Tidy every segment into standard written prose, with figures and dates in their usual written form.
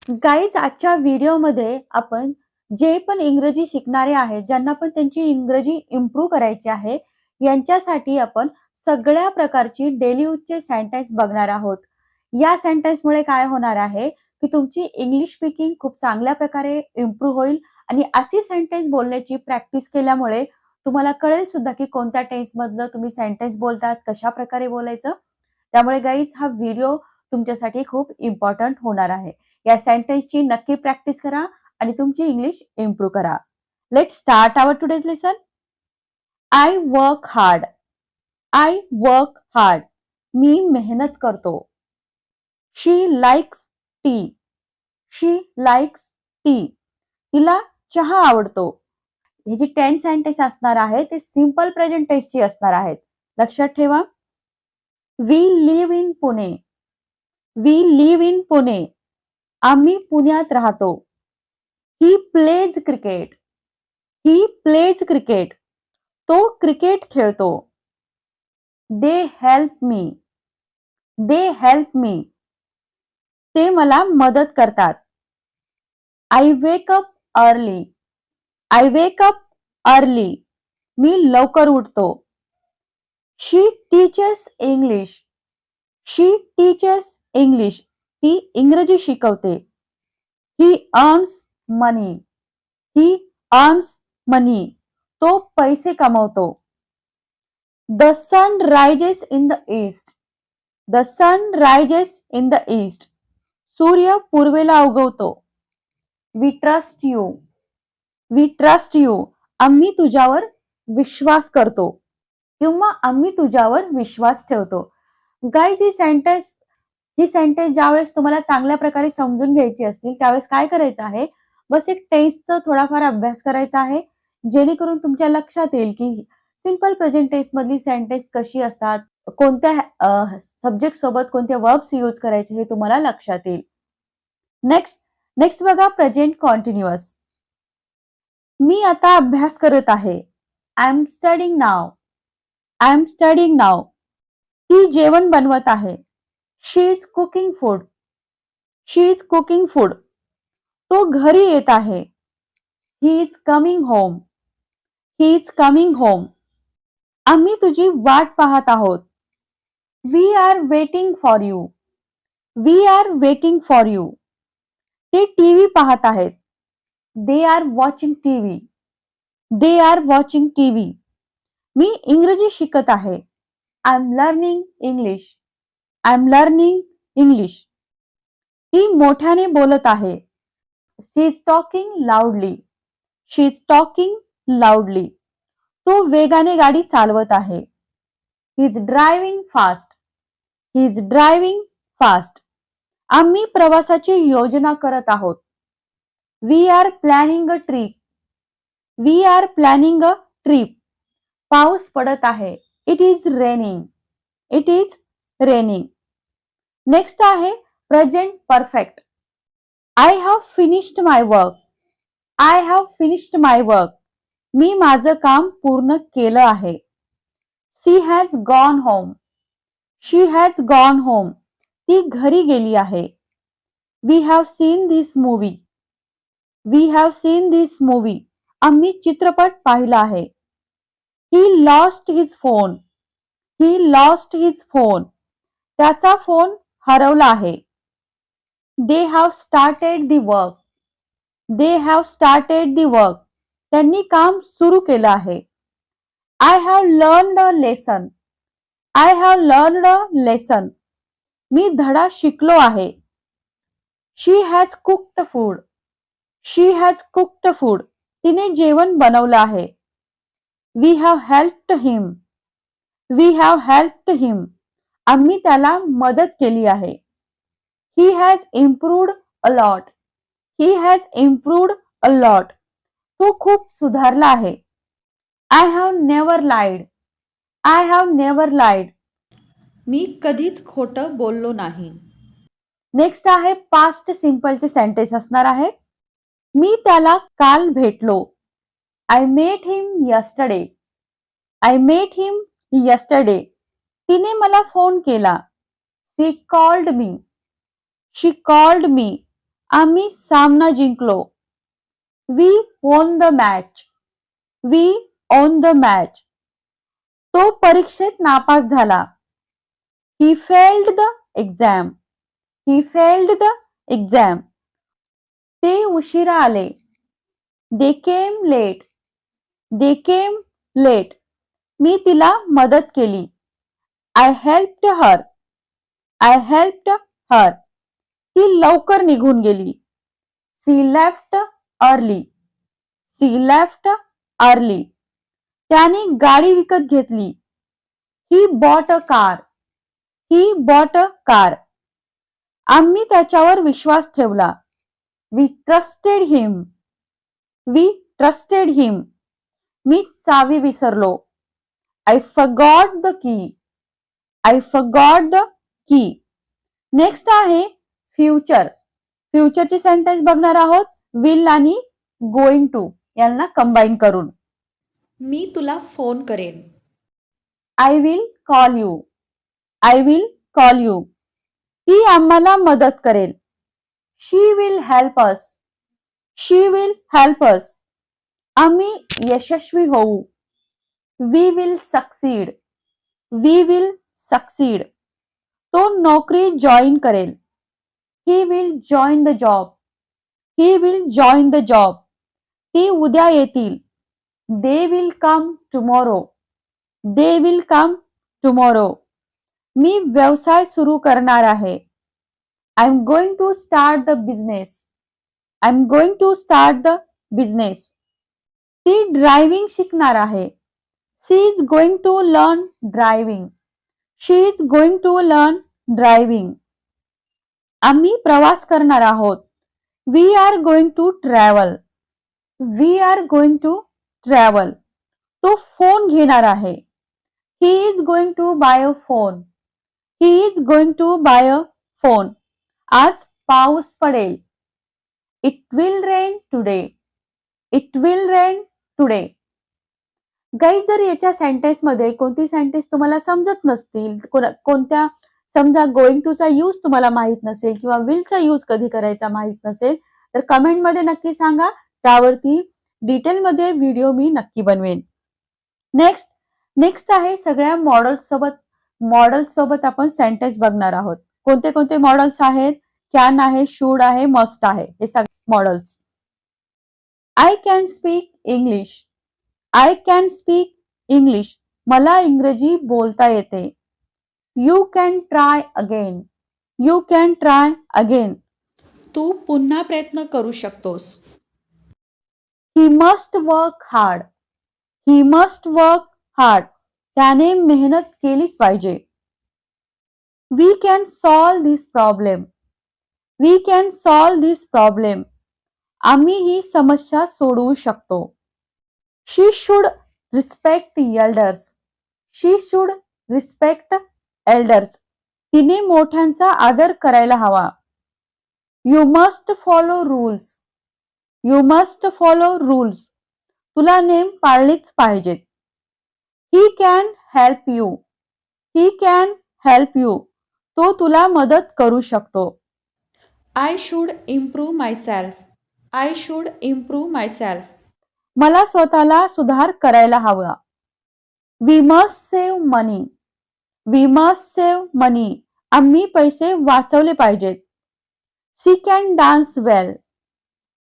Guys आजच्या व्हिडिओमध्ये आपण जे पण इंग्रजी शिकणारे आहेत, ज्यांना पण त्यांची इंग्रजी इम्प्रूव्ह करायची आहे, यांच्यासाठी आपण सगळ्या प्रकारची डेली यूजचे सेंटेन्स बघणार आहोत. या सेंटेन्समुळे काय होणार आहे की तुमची इंग्लिश स्पीकिंग खूप चांगल्या प्रकारे इम्प्रूव्ह होईल आणि अशी सेंटेन्स बोलण्याची प्रॅक्टिस केल्यामुळे तुम्हाला कळेल सुद्धा की कोणत्या टेन्स मधलं तुम्ही सेंटेन्स बोलतात, कशा प्रकारे बोलायचं. त्यामुळे गाईज हा व्हिडिओ तुमच्यासाठी खूप इम्पॉर्टंट होणार आहे. या सेंटेन्सची नक्की प्रॅक्टिस करा आणि तुमची इंग्लिश इम्प्रूव्ह करा. Let's start our today's lesson. I work hard. I work hard. मी मेहनत करतो. She likes tea. She likes tea. तिला चहा आवडतो. हे जे 10 सेंटेन्स असणार आहे ते सिंपल प्रेझेंट टेन्सची असणार आहेत. लक्षात ठेवा. We live in Pune. We live in Pune. आम्ही पुण्यात राहतो. He plays cricket. He plays cricket. तो क्रिकेट खेळतो. They help me. They help me. ते मला मदत करतात. I wake up early. I wake up early. मी लवकर उठतो. She teaches English. She teaches English. ती इंग्रजी शिकवते. He earns money. He earns money. तो पैसे कमवतो. The sun rises in the east. The sun rises in the east. सूर्य पूर्वेला उगवतो. We trust you. We trust you. आम्ही तुझ्यावर विश्वास करतो किंवा आम्ही तुझ्यावर विश्वास ठेवतो. गाईज ही सेंटेन्स ज्यावेळेस तुम्हाला चांगल्या प्रकारे समजून घ्यायची असतील त्यावेळेस काय करायचं आहे, बस एक टेन्सचा थोडाफार अभ्यास करायचा आहे, जेणेकरून तुमच्या लक्षात येईल की सिंपल प्रेझेंट टेन्स मधली सेंटेन्स कशी असतात, कोणत्या सब्जेक्ट सोबत कोणते वर्ब्स यूज करायचे हे तुम्हाला लक्षात येईल. नेक्स्ट बघा प्रेझेंट कॉन्टिन्युअस. मी आता अभ्यास करत आहे. I am studying now. I am studying now. ती जेवण बनवत आहे. She is cooking food. She is cooking food. तो घरी येत आहे. He is coming home. He is coming home. आम्ही तुझी वाट पाहत आहोत. We are waiting for you. We are waiting for you. ते टीव्ही पाहत आहेत. They are watching TV. They are watching TV. मी इंग्रजी शिकत आहे. I am learning English. I am learning English. ती मोठ्याने बोलत आहे. She is talking loudly. She is talking loudly. तो वेगाने गाडी चालवत आहे. He is driving fast. He is driving fast. आम्ही प्रवासाची योजना करत आहोत. We are planning a trip. We are planning a trip. पाऊस पडत आहे. It is raining. It is raining. Next आहे present perfect. I have finished my work. I have finished my work. मी माझं काम पूर्ण केलं आहे. She has gone home. She has gone home. ती घरी गेली आहे. We have seen this movie. We have seen this movie. आम्ही चित्रपट पाहिला आहे. He lost his phone. He lost his phone. त्याचा फोन हरवला आहे. They have started the work. They have started the work. त्यांनी काम सुरू केलं आहे. I have learned a lesson. I have learned a lesson. मी धडा शिकलो आहे. She has cooked food. She has cooked food. तिने जेवण बनवलं आहे. We have helped him. We have helped him. आम्ही त्याला मदत केली आहे. He has improved a lot. He has improved a lot. तो खूप सुधारला आहे. I have never lied. I have never lied. मी कधीच खोटं बोललो नाही. नेक्स्ट आहे पास्ट सिंपलचे सेंटेन्स असणार आहे. मी त्याला काल भेटलो. I met him yesterday. I met him yesterday. तिने मला फोन केला. She called me. She called me. आम्ही सामना जिंकलो. We won the match. We on the match. तो परीक्षेत नापास झाला. He failed the exam. He failed the exam. ते उशिरा आले. दे केम लेट. दे केम लेट. मी तिला मदत केली. I helped her. I helped her. ती लवकर निघून गेली. She left early. She left early. त्याने गाडी विकत घेतली. He bought a car. He bought a car. आम्ही त्याच्यावर विश्वास ठेवला. We trusted him. We trusted him. मी चावी विसरलो. I forgot the key. I forgot the key. Next आहे फ्युचर. फ्युचरचे सेंटेन्स बघणार आहोत विल आणि गोइंग टू यांना कंबाईन करून. मी तुला फोन करेन. I will call you. I will call you. ती आम्हाला मदत करेल. She will help us. She will help us. आम्ही यशस्वी होऊ. We will succeed. We will succeed. तो नोकरी जॉईन करेल. He will join the job. He will join the job. ती उद्या येतील. They will come tomorrow. They will come tomorrow. मी व्यवसाय सुरू करणार आहे. I am going to start the business. I am going to start the business. ती driving शिकणार आहे. She is going to learn driving. She is going to learn driving. आम्ही प्रवास करणार आहोत. We are going to travel. We are going to travel. तो phone घेणार आहे. He is going to buy a phone. He is going to buy a phone. आज पाऊस पडेल. It will rain today. It will rain today. Guys, जर याच्या sentence मध्ये कोणती सेंटेन्स तुम्हाला समजत नसतील, कोणत्या समजा गोइंग टू चा यूज तुम्हाला माहित नसेल किंवा विल चा यूज कधी करायचा माहित नसेल तर कमेंट मध्ये नक्की सांगा. त्यावरती डिटेल मध्ये व्हिडिओ मी नक्की बनवेन. नेक्स्ट आहे सगळ्या मॉडेल्स सोबत आपण सेंटेन्स बघणार आहोत. कोणते कोणते मॉडेल्स आहेत? कॅन आहे, शूड आहे, मस्ट आहे. हे सगळे models. I can speak English. I can speak English. मला इंग्रजी बोलता येते. You can try again. You can try again. तू पुन्हा प्रयत्न करू शकतोस. He must work hard. He must work hard. त्याने मेहनत केलीच पाहिजे. We can solve this problem. We can solve this problem. आम्ही ही समस्या सोडवू शकतो. She should respect elders. She should respect elders. तिने मोठ्यांचा आदर करायला हवा. You must follow rules. You must follow rules. तुला नेम पाळलीच पाहिजेत. He can help you. He can help you. तो तुला मदत करू शकतो. I should improve myself. I should improve myself. मला स्वतःला सुधार करायला हवा. We must save money. We must save money. आम्ही पैसे वाचवले पाहिजेत. She can dance well.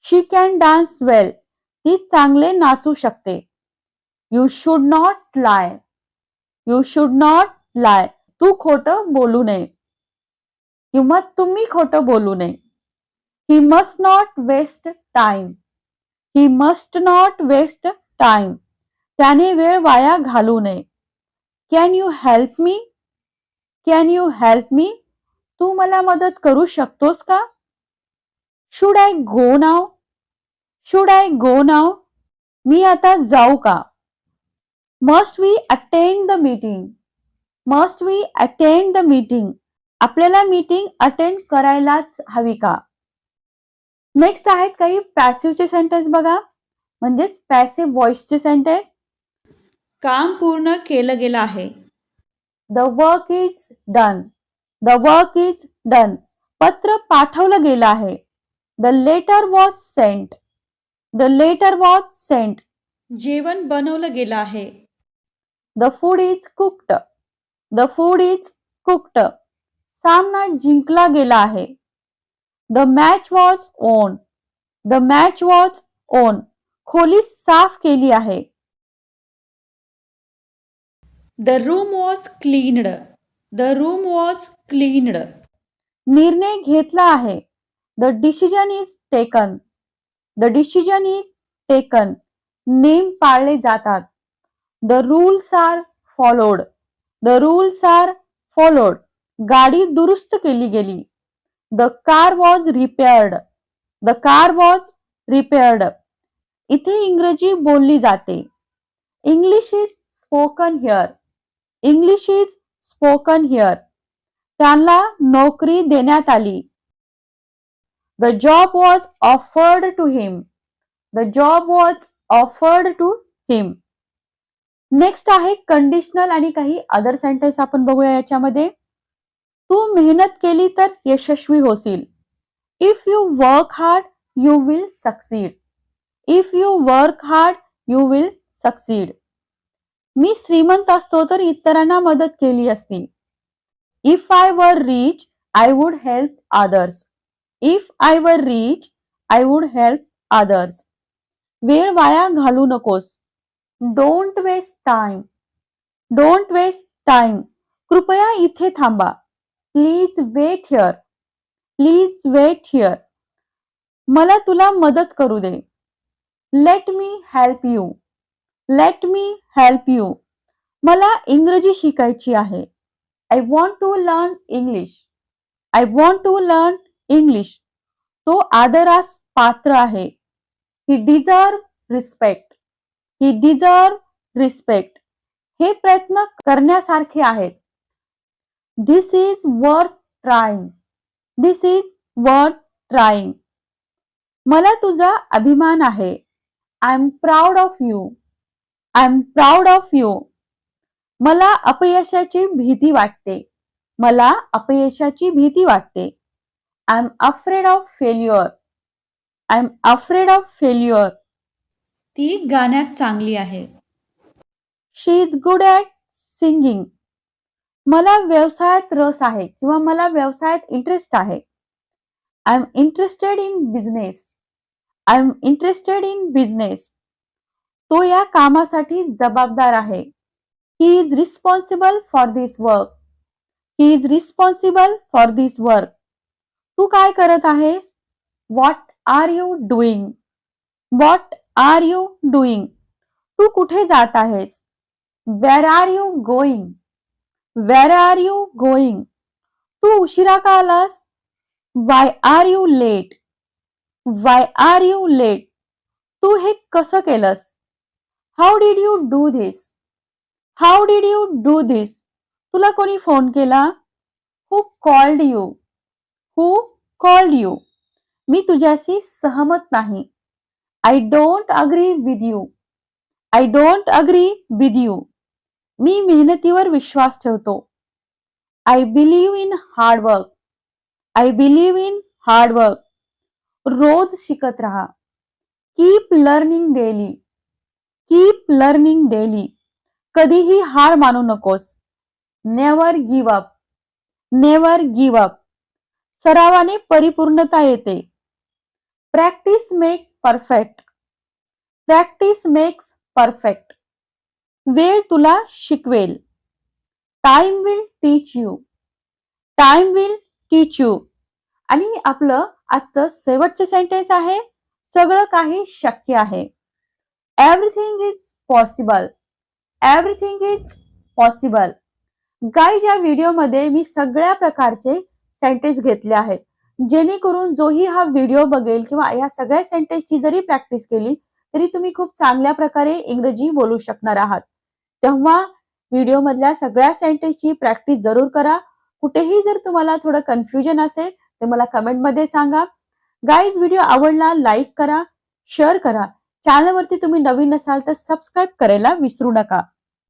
She can dance well. ती चांगले नाचू शकते. You should not lie. You should not लाय. तू खोटं बोलू नये किंवा तुम्ही खोटं बोलू नये. He must not waste time. He must not waste time. त्याने वेळ वाया घालू नये. Can you help me. Can you help me. तू मला मदत करू शकतोस का. Should I go now. Should I go now. मी आता जाऊ का. Must we attend the meeting. Must we attend the meeting. आपल्याला मीटिंग अटेंड करायलाच हवी का. नेक्स्ट आहेत काही पॅसिव्हचे सेंटेन्स बघा, म्हणजेच पॅसिव्ह व्हॉइसचे सेंटेन्स. काम पूर्ण केलं गेलं आहे. The work is done. The work is done. पत्र पाठवलं गेलं आहे. The letter was sent. The letter was sent. जेवण बनवलं गेलं आहे. The food is cooked. The food is cooked. सामना जिंकला गेला आहे. The match was won. The match was won. खोली साफ केली आहे. The room was cleaned. The room was cleaned. निर्णय घेतला आहे. The decision is taken. The decision is taken. Name पाळले जातात. The rules are followed. The rules are followed. गाडी दुरुस्त केली गेली. The car was repaired. The car was repaired. इथे इंग्रजी बोलली जाते. English is spoken here. English is spoken here. त्यांना नोकरी देण्यात आली. The job was offered to him. The job was offered to him. Next आहे कंडिशनल आणि काही अदर सेंटेन्स आपण बघूया याच्यामध्ये. तू मेहनत केली तर यशस्वी होशील. If you work hard you will succeed. If you work hard you will succeed. मी श्रीमंत असतो तर इतरांना मदत केली असती. If I were rich I would help others. If I were rich I would help others. वेळ वाया घालू नकोस. Don't waste time. Don't waste time. कृपया इथे थांबा. Please wait here. Please wait here. मला तुला मदत करू दे. Let me help you. Late me help you. मला इंग्रजी शिकायची आहे. I want to learn English. I want to learn English. तो आदरास पात्र आहे. He deserve respect. He deserve respect. हे प्रयत्न करण्यासारखे आहेत. This is worth trying. This is worth trying. मला तुझा अभिमान आहे. I am proud of you. I am proud of you. मला अपयशाची भीती वाटते. मला अपयशाची भीती वाटते. I am afraid of failure. I am afraid of failure. ती गाण्यात चांगली आहे. She is good at singing. मला व्यवसायात रस आहे किंवा मला व्यवसायात इंटरेस्ट आहे. I am interested in business. I am interested in business. तो या कामासाठी जबाबदार आहे. He is responsible for this work. He is responsible for this work. तू काय करत आहेस? What are you doing. What are you doing. तू कुठे जात आहेस? Where are you going. Where are you going. तू उशिरा का आलास? Why are you late. Why are you late. तू हे कसं केलंस? How did you do this. How did you do this. तुला कोणी फोन केला? Who called you. Who called you. मी तुझ्याशी सहमत नाही. I don't agree with you. I don't agree with you. मी मेहनतीवर विश्वास ठेवतो. I believe in hard work. I believe in hard work. रोज शिकत राहा. Keep learning daily. Keep learning daily. कधीही हार मानू नकोस. Never give up. Never give up. सरावाने परिपूर्णता येते. Practice make perfect. Practice makes perfect. वेळ तुला शिकवेल. Time will teach you. Time will teach you. आणि आपलं आजचं शेवटचं सेंटेन्स आहे, सगळं काही शक्य आहे. Everything is possible. Everything is possible. Guys, या व्हिडिओमध्ये मी सगळ्या प्रकारचे सेंटेन्स घेतले आहेत, जेणेकरून जोही हा व्हिडिओ बघेल किंवा या सगळ्या सेंटेन्सची जरी प्रॅक्टिस केली तरी तुम्ही खूप चांगल्या प्रकारे इंग्रजी बोलू शकणार आहात. तेव्हा व्हिडिओ मधल्या सगळ्या सेंटेन्सची प्रॅक्टिस जरूर करा. कुठेही जर तुम्हाला थोडं कन्फ्युजन असेल तर मला कमेंटमध्ये सांगा. गाईज, व्हिडिओ आवडला लाईक करा, शेअर करा. चॅनलवरती तुम्ही नवीन असाल तर सबस्क्राईब करायला विसरू नका.